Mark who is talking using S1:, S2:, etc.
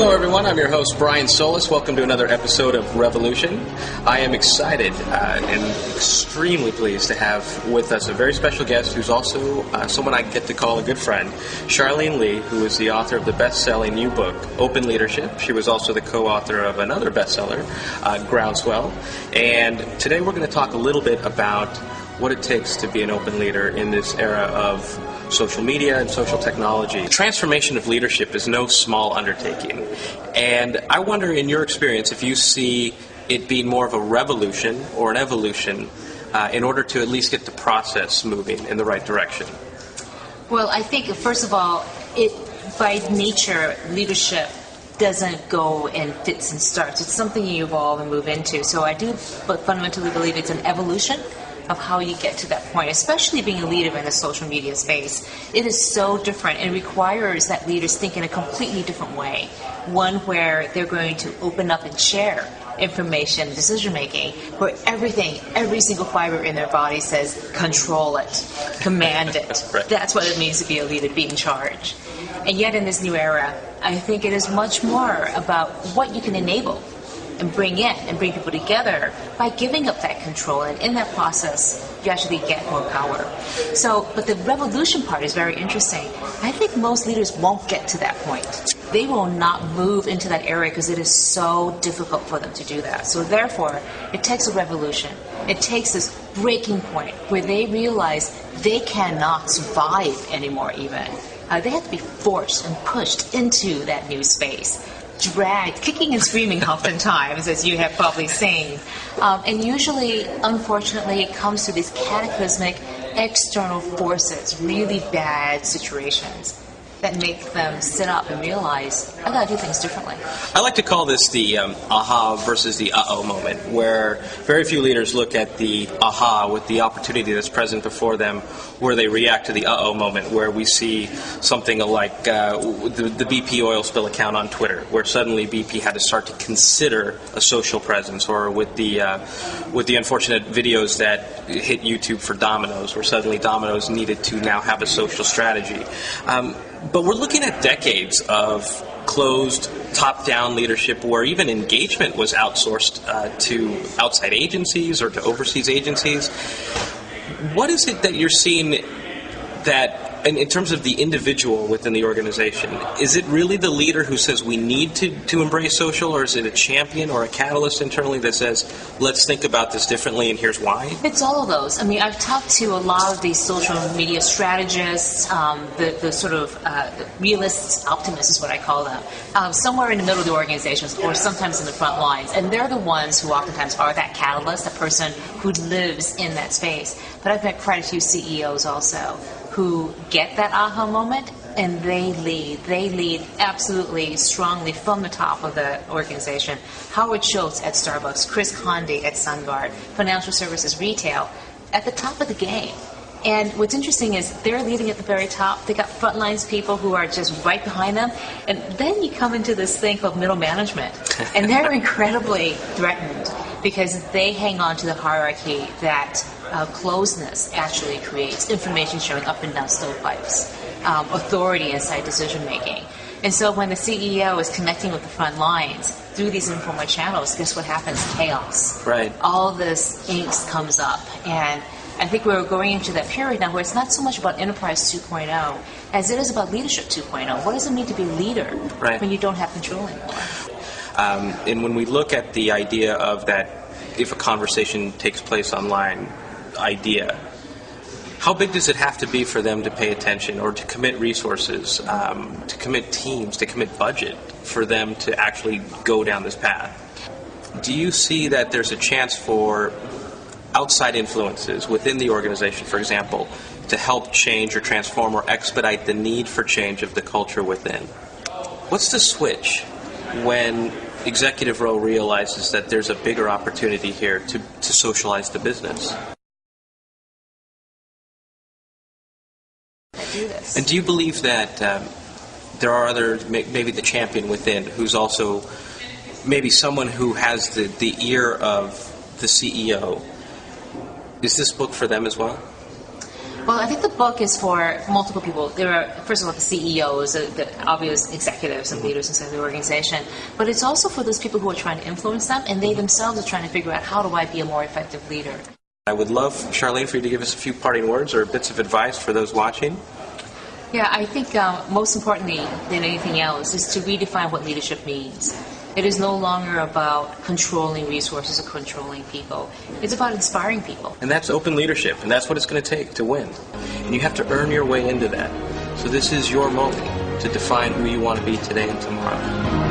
S1: Hello everyone, I'm your host Brian Solis. Welcome to another episode of Revolution. I am excited and extremely pleased to have with us a very special guest who's also someone I get to call a good friend, Charlene Li, who is the author of the best-selling new book, Open Leadership. She was also the co-author of another bestseller, Groundswell. And today we're going to talk a little bit about what it takes to be an open leader in this era of social media and social technology. The transformation of leadership is no small undertaking. And I wonder, in your experience, if you see it being more of a revolution or an evolution in order to at least get the process moving in the right direction.
S2: Well, I think, first of all, by nature, leadership doesn't go in fits and starts. It's something you evolve and move into. So I do fundamentally believe it's an evolution of how you get to that point, especially being a leader in the social media space. It is so different. It requires that leaders think in a completely different way, one where they're going to open up and share information, decision-making, where every single fiber in their body says, control it, command it.
S1: Right.
S2: That's what it means to be a leader, be in charge. And yet in this new era, I think it is much more about what you can enable and bring in and bring people together by giving up that control. And in that process, you actually get more power. But the revolution part is very interesting. I think most leaders won't get to that point. They will not move into that area because it is so difficult for them to do that. So therefore, it takes a revolution. It takes this breaking point where they realize they cannot survive anymore even. They have to be forced and pushed into that new space. Dragged, kicking and screaming oftentimes, as you have probably seen. And usually, unfortunately, it comes to these cataclysmic external forces, really bad situations that make them sit up and realize, I gotta do things differently.
S1: I like to call this the aha versus the uh-oh moment, where very few leaders look at the aha with the opportunity that's present before them, where they react to the uh-oh moment, where we see something like the BP oil spill account on Twitter, where suddenly BP had to start to consider a social presence, or with the unfortunate videos that hit YouTube for Domino's, where suddenly Domino's needed to now have a social strategy. But we're looking at decades of closed, top-down leadership where even engagement was outsourced to outside agencies or to overseas agencies. What is it that you're seeing that, in terms of the individual within the organization, is it really the leader who says we need to embrace social, or is it a champion or a catalyst internally that says, let's think about this differently and here's why?
S2: It's all of those. I mean, I've talked to a lot of these social media strategists, the sort of realists, optimists is what I call them, somewhere in the middle of the organizations or sometimes in the front lines. And they're the ones who oftentimes are that catalyst, the person who lives in that space. But I've met quite a few CEOs also who get that aha moment, and they lead absolutely strongly from the top of the organization. Howard Schultz at Starbucks, Chris Conde at SunGard, financial services, retail, at the top of the game. And what's interesting is they're leading at the very top. They got frontlines people who are just right behind them. And then you come into this thing called middle management, and they're incredibly threatened because they hang on to the hierarchy that closeness actually creates, information sharing up and down stovepipes, authority inside decision making. And so when the CEO is connecting with the front lines through these informal channels, guess what happens? Chaos.
S1: Right.
S2: All this angst comes up. And I think we're going into that period now where it's not so much about Enterprise 2.0 as it is about Leadership 2.0. What does it mean to be a leader when you don't have control anymore?
S1: And when we look at the idea of that, if a conversation takes place online, idea, how big does it have to be for them to pay attention or to commit resources, to commit teams, to commit budget for them to actually go down this path? Do you see that there's a chance for outside influences within the organization, for example, to help change or transform or expedite the need for change of the culture within? What's the switch when executive role realizes that there's a bigger opportunity here to socialize the business? And do you believe that there are others, maybe the champion within, who's also maybe someone who has the ear of the CEO? Is this book for them as well?
S2: Well, I think the book is for multiple people. There are, first of all, the CEOs, the obvious executives and leaders inside the organization, but it's also for those people who are trying to influence them, and they themselves are trying to figure out, how do I be a more effective leader?
S1: I would love, Charlene, for you to give us a few parting words or bits of advice for those watching.
S2: Yeah, I think most importantly than anything else is to redefine what leadership means. It is no longer about controlling resources or controlling people. It's about inspiring people.
S1: And that's open leadership, and that's what it's going to take to win. And you have to earn your way into that. So this is your moment to define who you want to be today and tomorrow.